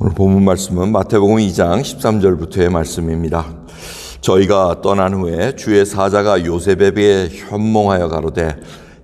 오늘 본문 말씀은 마태복음 2장 13절부터의 말씀입니다. 저희가 떠난 후에 주의 사자가 요셉에게 현몽하여 가로되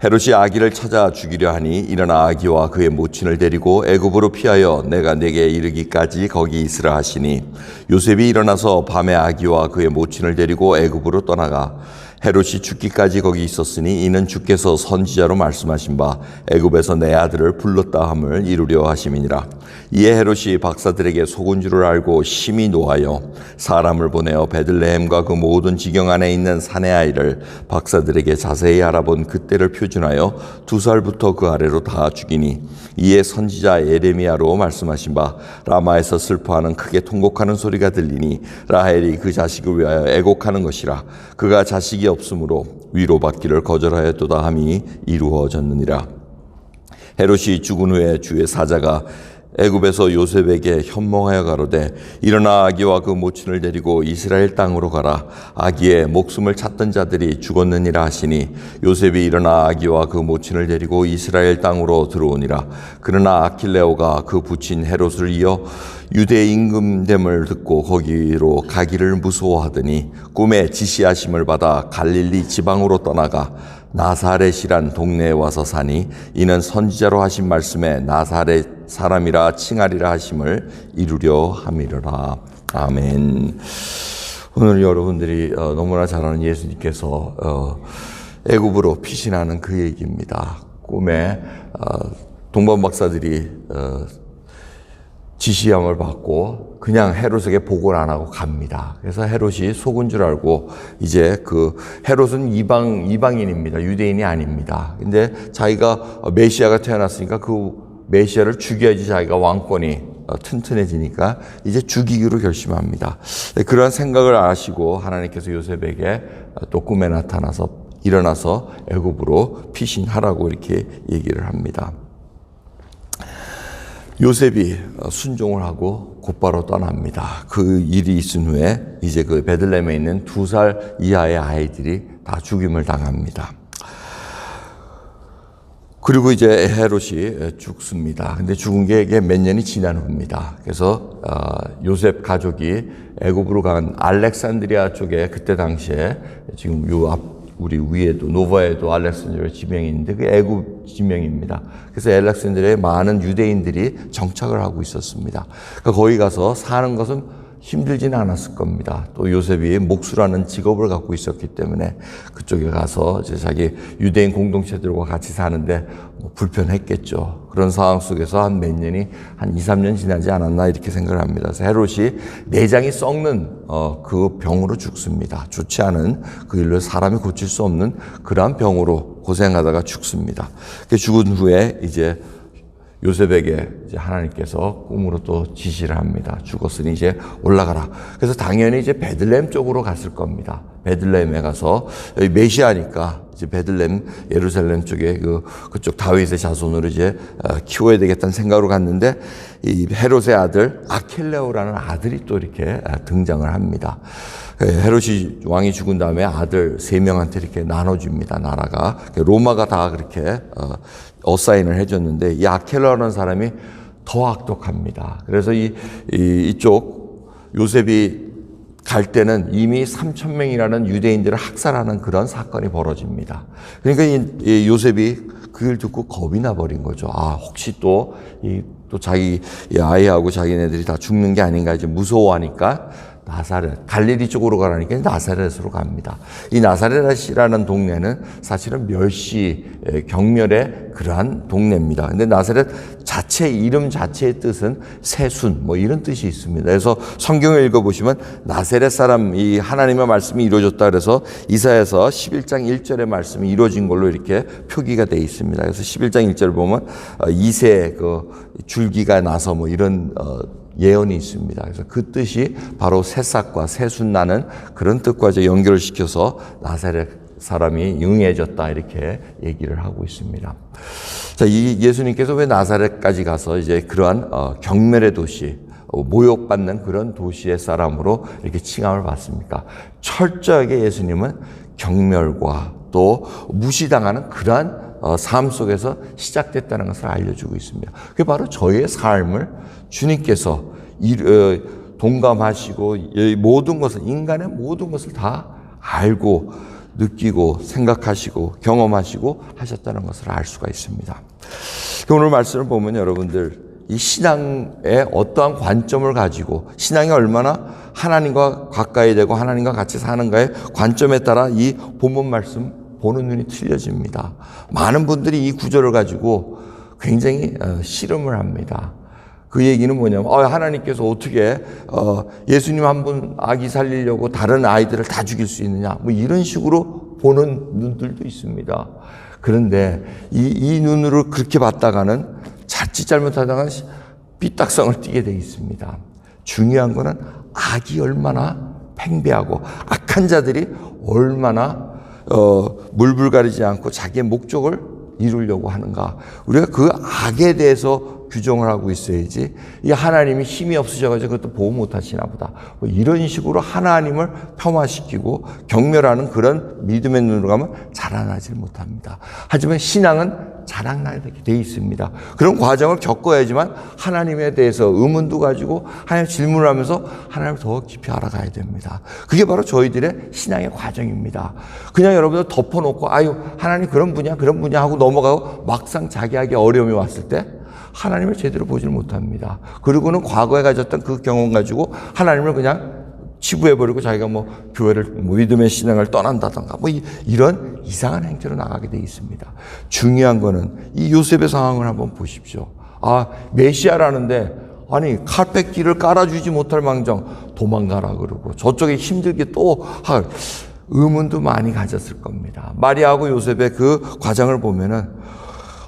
헤롯이 아기를 찾아 죽이려 하니 일어나 아기와 그의 모친을 데리고 애굽으로 피하여 내가 네게 이르기까지 거기 있으라 하시니 요셉이 일어나서 밤에 아기와 그의 모친을 데리고 애굽으로 떠나가 헤롯이 죽기까지 거기 있었으니 이는 주께서 선지자로 말씀하신 바 애굽에서 내 아들을 불렀다 함을 이루려 하심이니라. 이에 헤롯이 박사들에게 속은 줄을 알고 심히 노하여 사람을 보내어 베들레헴과 그 모든 지경 안에 있는 사내 아이를 박사들에게 자세히 알아본 그때를 표준하여 2살부터 그 아래로 다 죽이니 이에 선지자 예레미야로 말씀하신 바 라마에서 슬퍼하는 크게 통곡하는 소리가 들리니 라헬이 그 자식을 위하여 애곡하는 것이라. 그가 자식이 없으므로 위로받기를 거절하였도다 함이 이루어졌느니라. 헤롯이 죽은 후에 주의 사자가 애굽에서 요셉에게 현몽하여 가로되 일어나 아기와 그 모친을 데리고 이스라엘 땅으로 가라. 아기의 목숨을 찾던 자들이 죽었느니라 하시니 요셉이 일어나 아기와 그 모친을 데리고 이스라엘 땅으로 들어오니라. 그러나 아킬레오가 그 부친 헤롯을 이어 유대 임금됨을 듣고 거기로 가기를 무서워하더니 꿈에 지시하심을 받아 갈릴리 지방으로 떠나가 나사렛이란 동네에 와서 사니 이는 선지자로 하신 말씀에 나사렛 사람이라 칭하리라 하심을 이루려 함이로라. 아멘. 오늘 여러분들이 너무나 잘 아는 예수님께서 애굽으로 피신하는 그 얘기입니다. 꿈에 동방 박사들이 지시함을 받고 그냥 헤롯에게 보고를 안 하고 갑니다. 그래서 헤롯이 속은 줄 알고 이제 그 헤롯은 이방인입니다. 유대인이 아닙니다. 근데 자기가 메시아가 태어났으니까 그 메시아를 죽여야지 자기가 왕권이 튼튼해지니까 이제 죽이기로 결심합니다. 그런 생각을 아시고 하나님께서 요셉에게 또 꿈에 나타나서 일어나서 애굽으로 피신하라고 이렇게 얘기를 합니다. 요셉이 순종을 하고 곧바로 떠납니다. 그 일이 있은 후에 이제 그 베들레헴에 있는 2살 이하의 아이들이 다 죽임을 당합니다. 그리고 이제 헤롯이 죽습니다. 근데 죽은 게 몇 년이 지난 후입니다. 그래서 요셉 가족이 애굽으로 간 알렉산드리아 쪽에 그때 당시에 지금 요 앞 우리 위에도 노바에도 알렉산드리아 지명이 있는데 그 애굽 지명입니다. 그래서 알렉산드리아에 많은 유대인들이 정착을 하고 있었습니다. 그러니까 거기 가서 사는 것은 힘들지는 않았을 겁니다. 또 요셉이 목수라는 직업을 갖고 있었기 때문에 그쪽에 가서 이제 자기 유대인 공동체들과 같이 사는데 불편했겠죠. 그런 상황 속에서 한 몇 년이 한 2, 3년 지나지 않았나 이렇게 생각을 합니다. 그래서 헤롯이 내장이 썩는 그 병으로 죽습니다. 좋지 않은 그 일로 사람이 고칠 수 없는 그러한 병으로 고생하다가 죽습니다. 죽은 후에 이제 요셉에게 이제 하나님께서 꿈으로 또 지시를 합니다. 죽었으니 이제 올라가라. 그래서 당연히 이제 베들레헴 쪽으로 갔을 겁니다. 베들레헴에 가서 여기 메시아니까 이제 베들레헴 예루살렘 쪽에 그쪽 다윗의 자손으로 이제 키워야 되겠다는 생각으로 갔는데 이 헤롯의 아들 아킬레오라는 아들이 또 이렇게 등장을 합니다. 헤롯이 왕이 죽은 다음에 아들 3명한테 이렇게 나눠줍니다. 나라가 로마가 다 그렇게 어사인을 해줬는데 이 아킬레오라는 사람이 더 악독합니다. 그래서 이쪽 요셉이 갈 때는 이미 3,000명이라는 유대인들을 학살하는 그런 사건이 벌어집니다. 그러니까 이 요셉이 그걸 듣고 겁이 나버린 거죠. 혹시 또 자기 아이하고 자기네들이 다 죽는 게 아닌가 이제 무서워하니까 나사렛, 갈릴리 쪽으로 가라니까 나사렛으로 갑니다. 이 나사렛이라는 동네는 사실은 멸시, 경멸의 그러한 동네입니다. 근데 나사렛 자체, 이름 자체의 뜻은 새순, 이런 뜻이 있습니다. 그래서 성경을 읽어보시면 나사렛 사람, 이 하나님의 말씀이 이루어졌다 그래서 이사야서 11장 1절의 말씀이 이루어진 걸로 이렇게 표기가 되어 있습니다. 그래서 11장 1절을 보면 이새 줄기가 나서 이런 예언이 있습니다. 그래서 그 뜻이 바로 새싹과 새순 나는 그런 뜻과 이제 연결을 시켜서 나사렛 사람이 영해졌다 이렇게 얘기를 하고 있습니다. 자, 이 예수님께서 왜 나사렛까지 가서 이제 그러한 경멸의 도시, 모욕받는 그런 도시의 사람으로 이렇게 칭함을 받습니까? 철저하게 예수님은 경멸과 또 무시당하는 그러한 삶 속에서 시작됐다는 것을 알려주고 있습니다. 그게 바로 저희의 삶을 주님께서 동감하시고 이 모든 것을, 인간의 모든 것을 다 알고 느끼고 생각하시고 경험하시고 하셨다는 것을 알 수가 있습니다. 오늘 말씀을 보면 여러분들 이 신앙에 어떠한 관점을 가지고 신앙이 얼마나 하나님과 가까이 되고 하나님과 같이 사는가의 관점에 따라 이 본문 말씀 보는 눈이 틀려집니다. 많은 분들이 이 구절을 가지고 굉장히 씨름을 합니다. 그 얘기는 뭐냐면 하나님께서 어떻게 예수님 한 분 아기 살리려고 다른 아이들을 다 죽일 수 있느냐, 뭐 이런 식으로 보는 눈들도 있습니다. 그런데 이 눈으로 그렇게 봤다가는 자칫 잘못하다가 삐딱성을 띠게 돼 있습니다. 중요한 거는 악이 얼마나 팽배하고 악한 자들이 얼마나 물불 가리지 않고 자기의 목적을 이루려고 하는가. 우리가 그 악에 대해서 규정을 하고 있어야지, 이 하나님이 힘이 없으셔가지고 그것도 보호 못 하시나 보다, 뭐 이런 식으로 하나님을 폄하시키고 경멸하는 그런 믿음의 눈으로 가면 자라나질 못합니다. 하지만 신앙은 자라나게 돼 있습니다. 그런 과정을 겪어야지만 하나님에 대해서 의문도 가지고 하나님 질문을 하면서 하나님을 더 깊이 알아가야 됩니다. 그게 바로 저희들의 신앙의 과정입니다. 그냥 여러분들 덮어놓고 하나님 그런 분야 하고 넘어가고 막상 자기에게 어려움이 왔을 때 하나님을 제대로 보질 못합니다. 그리고는 과거에 가졌던 그 경험 가지고 하나님을 그냥 치부해버리고 자기가 교회를 믿음의 신앙을 떠난다던가 이런 이상한 행태로 나가게 돼 있습니다. 중요한 거는 이 요셉의 상황을 한번 보십시오. 메시아라는데 칼ペ길을 깔아주지 못할 망정 도망가라 그러고 저쪽에 힘들게 또 의문도 많이 가졌을 겁니다. 마리아하고 요셉의 그 과정을 보면은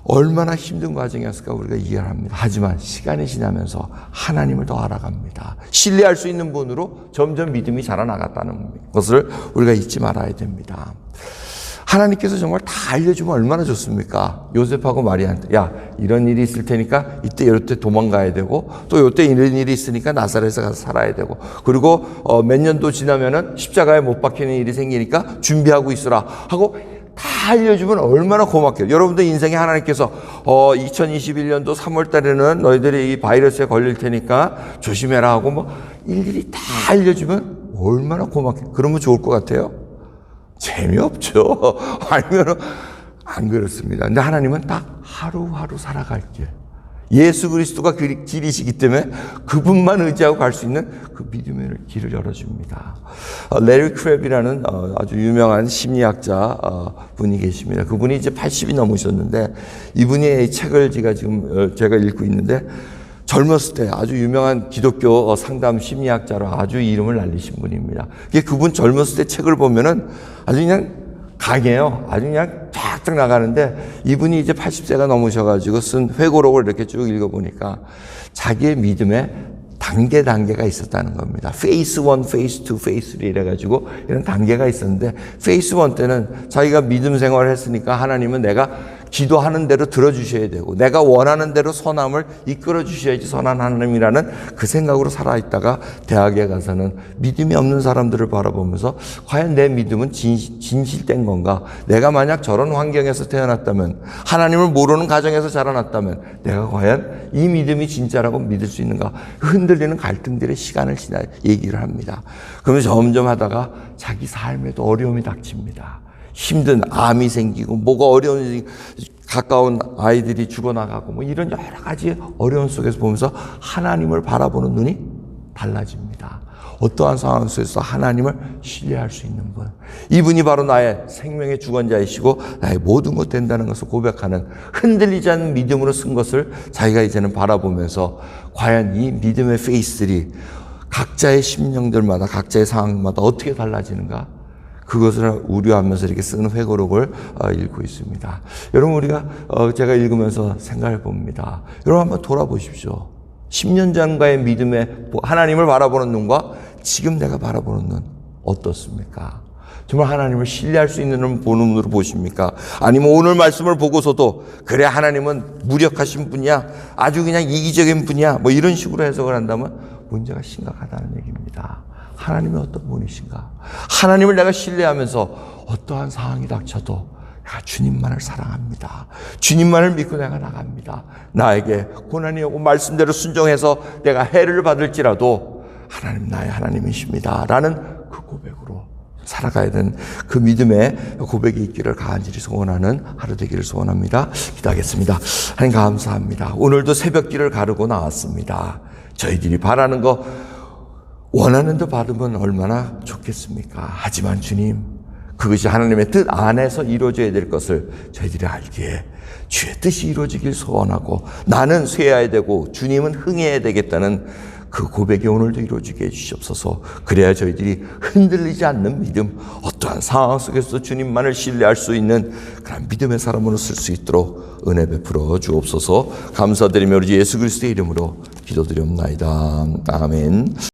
얼마나 힘든 과정이었을까 우리가 이해를 합니다. 하지만 시간이 지나면서 하나님을 더 알아갑니다. 신뢰할 수 있는 분으로 점점 믿음이 자라나갔다는 것을 우리가 잊지 말아야 됩니다. 하나님께서 정말 다 알려주면 얼마나 좋습니까? 요셉하고 마리아한테 이런 일이 있을 테니까 이때 도망가야 되고 또 이때 이런 일이 있으니까 나사렛에 가서 살아야 되고 그리고 몇 년도 지나면은 십자가에 못 박히는 일이 생기니까 준비하고 있으라 하고 다 알려주면 얼마나 고맙게요. 여러분들 인생에 하나님께서 2021년도 3월 달에는 너희들이 이 바이러스에 걸릴 테니까 조심해라 하고 일일이 다 알려주면 얼마나 고맙게요. 그러면 좋을 것 같아요? 재미없죠. 아니면 안 그렇습니다. 근데 하나님은 딱 하루하루 살아갈 길, 예수 그리스도가 길이시기 때문에 그분만 의지하고 갈 수 있는 그 믿음의 길을 열어줍니다. 레리 크랩이라는 아주 유명한 심리학자 분이 계십니다. 그분이 이제 80이 넘으셨는데 이분의 책을 제가 읽고 있는데 젊었을 때 아주 유명한 기독교 상담 심리학자로 아주 이름을 날리신 분입니다. 그분 젊었을 때 책을 보면은 아주 그냥 강해요. 아주 그냥 쫙쫙 나가는데 이분이 이제 80세가 넘으셔가지고 쓴 회고록을 이렇게 쭉 읽어보니까 자기의 믿음에 단계가 있었다는 겁니다. 페이스 1, 페이스 2, 페이스 3 이래가지고 이런 단계가 있었는데 페이스 1 때는 자기가 믿음 생활을 했으니까 하나님은 내가 기도하는 대로 들어주셔야 되고 내가 원하는 대로 선함을 이끌어 주셔야지 선한 하나님이라는 그 생각으로 살아있다가 대학에 가서는 믿음이 없는 사람들을 바라보면서 과연 내 믿음은 진실된 건가? 내가 만약 저런 환경에서 태어났다면 하나님을 모르는 가정에서 자라났다면 내가 과연 이 믿음이 진짜라고 믿을 수 있는가? 흔들리는 갈등들의 시간을 지나 얘기를 합니다. 그러면 점점 하다가 자기 삶에도 어려움이 닥칩니다. 힘든 암이 생기고 뭐가 어려운 가까운 아이들이 죽어나가고 이런 여러 가지 어려움 속에서 보면서 하나님을 바라보는 눈이 달라집니다. 어떠한 상황 속에서 하나님을 신뢰할 수 있는 분, 이분이 바로 나의 생명의 주관자이시고 나의 모든 것 된다는 것을 고백하는 흔들리지 않는 믿음으로 쓴 것을 자기가 이제는 바라보면서 과연 이 믿음의 페이스들이 각자의 심령들마다 각자의 상황마다 어떻게 달라지는가, 그것을 우려하면서 이렇게 쓰는 회고록을 읽고 있습니다. 여러분, 우리가 제가 읽으면서 생각해 봅니다. 여러분 한번 돌아보십시오. 10년 전과의 믿음의 하나님을 바라보는 눈과 지금 내가 바라보는 눈 어떻습니까? 정말 하나님을 신뢰할 수 있는 눈 보는 눈으로 보십니까? 아니면 오늘 말씀을 보고서도 그래 하나님은 무력하신 분이야, 아주 그냥 이기적인 분이야, 이런 식으로 해석을 한다면 문제가 심각하다는 얘기입니다. 하나님은 어떤 분이신가? 하나님을 내가 신뢰하면서 어떠한 상황이 닥쳐도 내가 주님만을 사랑합니다. 주님만을 믿고 내가 나갑니다. 나에게 고난이 오고 말씀대로 순종해서 내가 해를 받을지라도 하나님 나의 하나님이십니다. 라는 그 고백으로 살아가야 되는 그 믿음의 고백이 있기를 간절히 소원하는 하루 되기를 소원합니다. 기도하겠습니다. 하나님 감사합니다. 오늘도 새벽길을 가르고 나왔습니다. 저희들이 바라는 거 원하는 데 받으면 얼마나 좋겠습니까? 하지만 주님, 그것이 하나님의 뜻 안에서 이루어져야 될 것을 저희들이 알기에 주의 뜻이 이루어지길 소원하고 나는 쇠해야 되고 주님은 흥해야 되겠다는 그 고백이 오늘도 이루어지게 해주시옵소서. 그래야 저희들이 흔들리지 않는 믿음, 어떠한 상황 속에서도 주님만을 신뢰할 수 있는 그런 믿음의 사람으로 쓸 수 있도록 은혜 베풀어 주옵소서. 감사드리며 우리 예수 그리스도의 이름으로 기도드리옵나이다. 아멘.